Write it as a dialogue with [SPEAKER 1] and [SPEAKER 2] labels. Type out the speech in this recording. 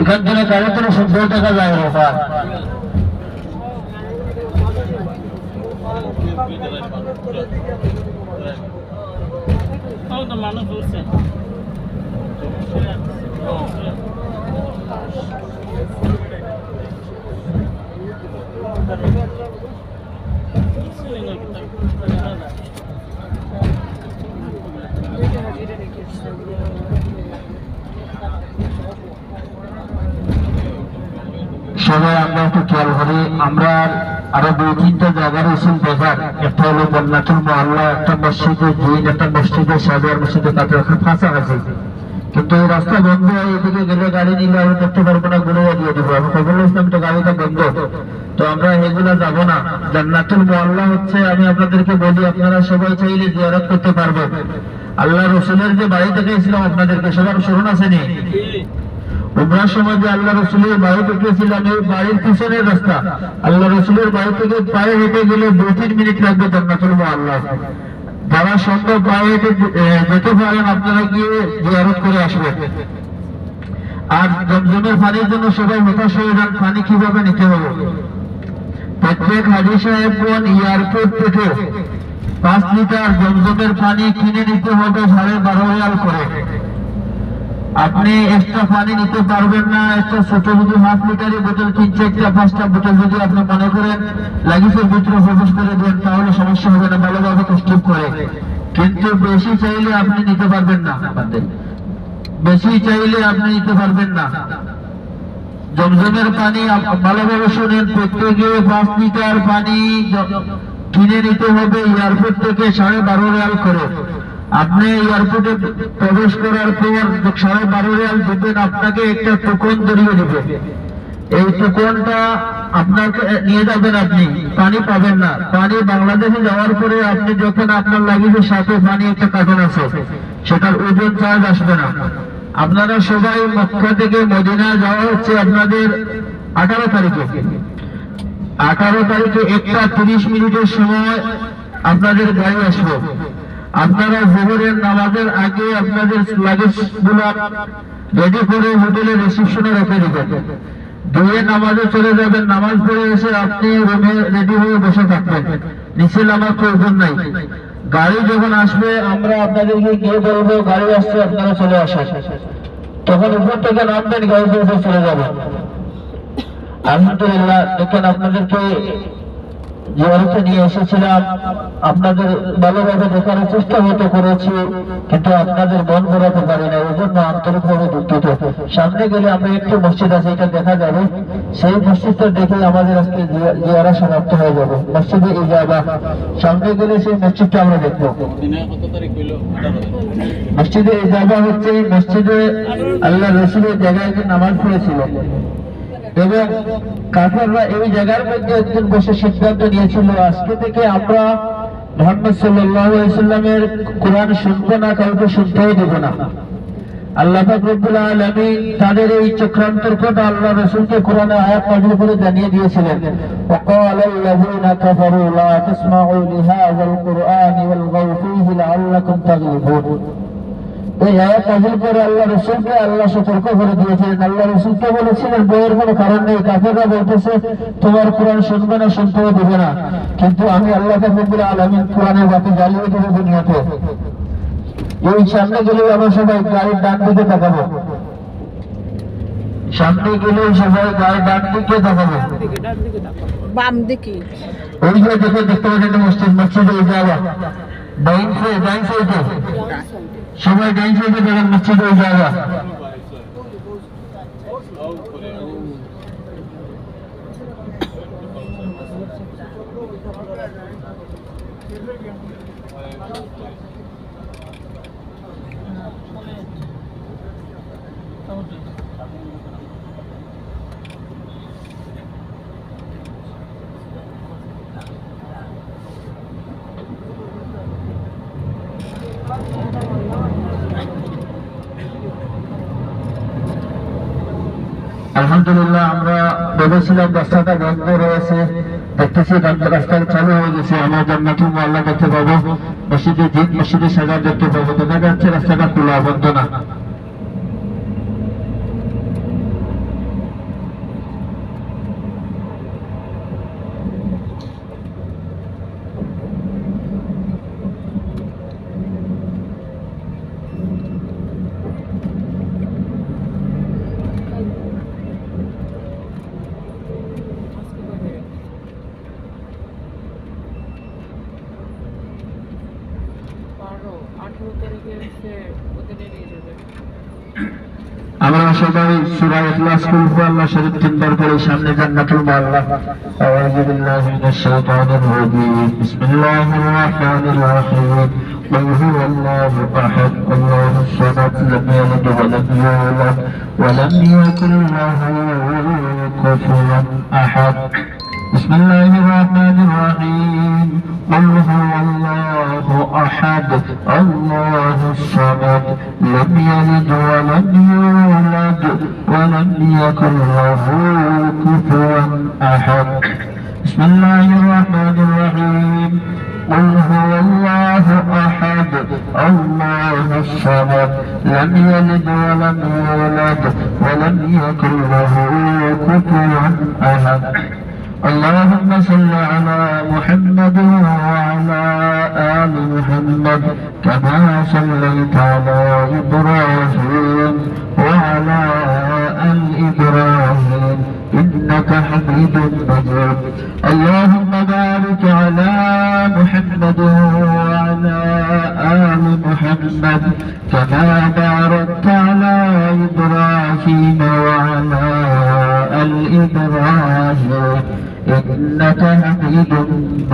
[SPEAKER 1] এখান থেকে গাড়ি করে 70 টাকা যায় ওখান
[SPEAKER 2] মানুষ বলছে
[SPEAKER 1] সবাই আমরা একটু খেয়াল করি, আমরা আরো 2-3টা জায়গা রয়েছেন দেখার। একটা হলো জান্নাতুল মুআল্লা, একটা মসজিদে জিন, একটা মসজিদে সাজার, মসজিদে কাদের কাছাকাছি। কিন্তু এই রাস্তা বন্ধ, এদিকে গেলে গাড়ি নিলে আমি দেখতে পারবো না, গুলো দিয়ে দিব। আমি খবর ইসলাম তো গাড়িটা বন্ধ, তো আমরা এগুলো যাবো না। জান্নাতুল মুআল্লা হচ্ছে, আমি আপনাদেরকে বলি, আপনারা সবাই চাইলে জিয়ারত করতে পারবেন। আল্লাহ রসুলের যে বাড়িতে গিয়েছিলাম আপনাদেরকে সবার স্মরণ আসেনি? উমরার সময় যে আল্লাহ রসুলের বাড়ি দেখেছিলাম, এই বাড়ির পিছনের রাস্তা, আল্লাহ রসুলের বাড়ি থেকে পায়ে হেঁটে গেলে 2-3 মিনিট লাগবে জান্নাতুল মুআল্লা। যারা সম্ভব পায়ে হেঁটে যেতে পারেন আপনারা গিয়ে জিয়ারত করে আসবেন। আর জমজমের পানির জন্য সবাই হতাশ হয়ে যান, পানি কিভাবে নিতে হবে। প্রত্যেক হাজী সাহেবগণ এয়ারপোর্ট থেকে 5 লিটার জমজমের পানি কিনে নিতে হবে 12.5 রিয়াল করে। আপনি এক্সট্রা পানি নিতে পারবেন না। একটা ছোট যদি 1/2 লিটারের বোতল কিনছে, একটা 5টা বোতল যদি আপনি মনে করেন লাগেজের ভিতরে প্রবেশ করে দেন, তাহলে সমস্যা হবে না, ভালোভাবে কস্টিপ করে। কিন্তু বেশি চাইলে আপনি নিতে পারবেন না, বেশি চাইলে আপনি নিতে পারবেন না। জমজমের পানি ভালোভাবে শুনেন, প্রত্যেকে 5 লিটার পানি কিনে নিতে হবে এয়ারপোর্ট থেকে 12.5 রিয়াল করে। আপনি এয়ারপোর্টে প্রবেশ করার পর 12.5 রিয়াল দিবেন, আপনাকে একটা টোকন ধরিয়ে দিবে। এই টোকনটা আপনাকে নিয়ে যাবেন, আপনি পানি পাবেন না। পানি বাংলাদেশে যাওয়ার পরে আপনি যখন আপনার লাগেজের সাথে পানি একটা কার্টন আছে, সেটার ওজন চার্জ আসবে না। আপনারা সবাই মক্কা থেকে মদিনা যাওয়া হচ্ছে আপনাদের 18 তারিখে। 18 তারিখে 1:30 মিনিটের সময় আপনাদের গাড়ি আসবে। আপনারা জোহরের নামাজের আগে আপনাদের লাগেজ গুলো রেডি করে হোটেলের রিসেপশনে রেখে দিবেন। দুয়ে নামাজে চলে যাবেন, নামাজ পড়ে এসে আপনি রুমে রেডি হয়ে বসে থাকবেন, নিচে নামার প্রয়োজন নাই। গাড়ি যখন আসবে আমরা আপনাদেরকে গিয়ে বলবো গাড়ি আসছে, আপনারা চলে আসেন। তখন উপর থেকে নামবেন, গাড়িতে উপর চলে যাবেন। আলহামদুলিল্লাহ, দেখেন আপনাদেরকে জিয়ারতে নিয়ে এসেছিলাম, আপনাদের ভালোভাবে দেখার চেষ্টা হতে করেছি, কিন্তু আপনাদের মন ভরাতে পারি না, ওই জন্য আন্তরিকভাবে দুঃখিত। সামনে গেলে আমরা একটু মসজিদ আছে, এটা দেখা যাবে, সেই মসজিদটা দেখে আমাদের আজকে জিয়ারা সমাপ্ত হয়ে যাবে। মসজিদে ইজাবা, সামনে গেলে সেই মসজিদটা আমরা দেখবো। মসজিদে ইজাবা হচ্ছে মসজিদে আল্লাহ রসুলের জায়গায় নামাজ পড়েছিলেন এবং কাফেররা এই জায়গার মধ্যে একদিন বসে সিদ্ধান্ত নিয়েছিল, আজকে থেকে আমরা মুহাম্মদ সাল্লাল্লাহু আলাইহি ওয়াসাল্লামের কোরআন শুনবো না, কাউকে শুনতেও দেব না। আল্লাহ পাক রব্বুল আলামিন তাদের এই চক্রান্তের কথা আল্লাহ রাসূলকে কোরআনে আয়াত নাযিল করে জানিয়ে দিয়েছিলেন। ওয়াকালা আল্লাযীনা কাফারু লা তাসমাউ লিহাযাল কুরআনি ওয়ালগাউ ফীহি লাআল্লাকুম তাগলিবুন। এই আয়াত নাযিল করে আল্লাহ রাসূলকে আল্লাহ সতর্ক করে দিয়েছিলেন। আল্লাহ রাসূলকে বলেছিলেন বইয়ের কোনো কারণ নেই, কাফেররা বলতেছে তোমার কোরআন শুনবে না, শুনতেও দেবে না, কিন্তু আমি আল্লাহ রব্বুল আলামিন কোরআনের বাতি জ্বালিয়ে দেব দুনিয়াতে। এই সামনে গেলে আমরা সবাই গাড়ির ডান দিকে তাকাবো, সামনে গেলে সবাই গাড়ির ডান দিকে তাকাবো,
[SPEAKER 3] বাম দিকে
[SPEAKER 1] ওই যে দেখতে পাচ্ছেন মসজিদ, মসজিদে ইজাবা ডাইন সাইডে, সবাই ডাইন সাইডে দেখেন মসজিদে ইজাবা। আলহামদুলিল্লাহ, আমরা ভেবেছিলাম রাস্তাটা বন্ধ রয়েছে, দেখতেছি রাস্তা চালু হয়ে গেছে। আমরা জান্নাতুল মুআল্লা দেখতে পাবো, মসজিদে জিদ, মসজিদে সাজার দেখতে পাবো। দেখা যাচ্ছে রাস্তাটা খোলা, বন্ধ না। সবাই সূরা ইখলাস কুল হুয়াল্লাহ শরীফ তিনবার পড়ে সামনে জান্নাতুল মাওলা। আউযু বিল্লাহি মিনাশ শাইতানির রাজীম। বিসমিল্লাহির রাহমানির রাহিম। قل هو الله أحد الله الصمد لم يلد ولم يولد ولم يكن له كفوا أحد. بسم الله الرحمن الرحيم. قل هو الله أحد الله الصمد لم يلد ولم يولد ولم يكن له كفوا أحد. بسم الله الرحمن الرحيم. قل هو الله أحد الله الصمد لم يلد ولم يولد ولم يكن له كفوا أحد. اللهم صل على محمد وعلى آل محمد كما صليت على إبراهيم وعلى آل إبراهيم إنك حميد مجيد. اللهم بارك على محمد وعلى آل محمد كما باركت على إبراهيم وعلى آل إبراهيم إنك حميد مجيد.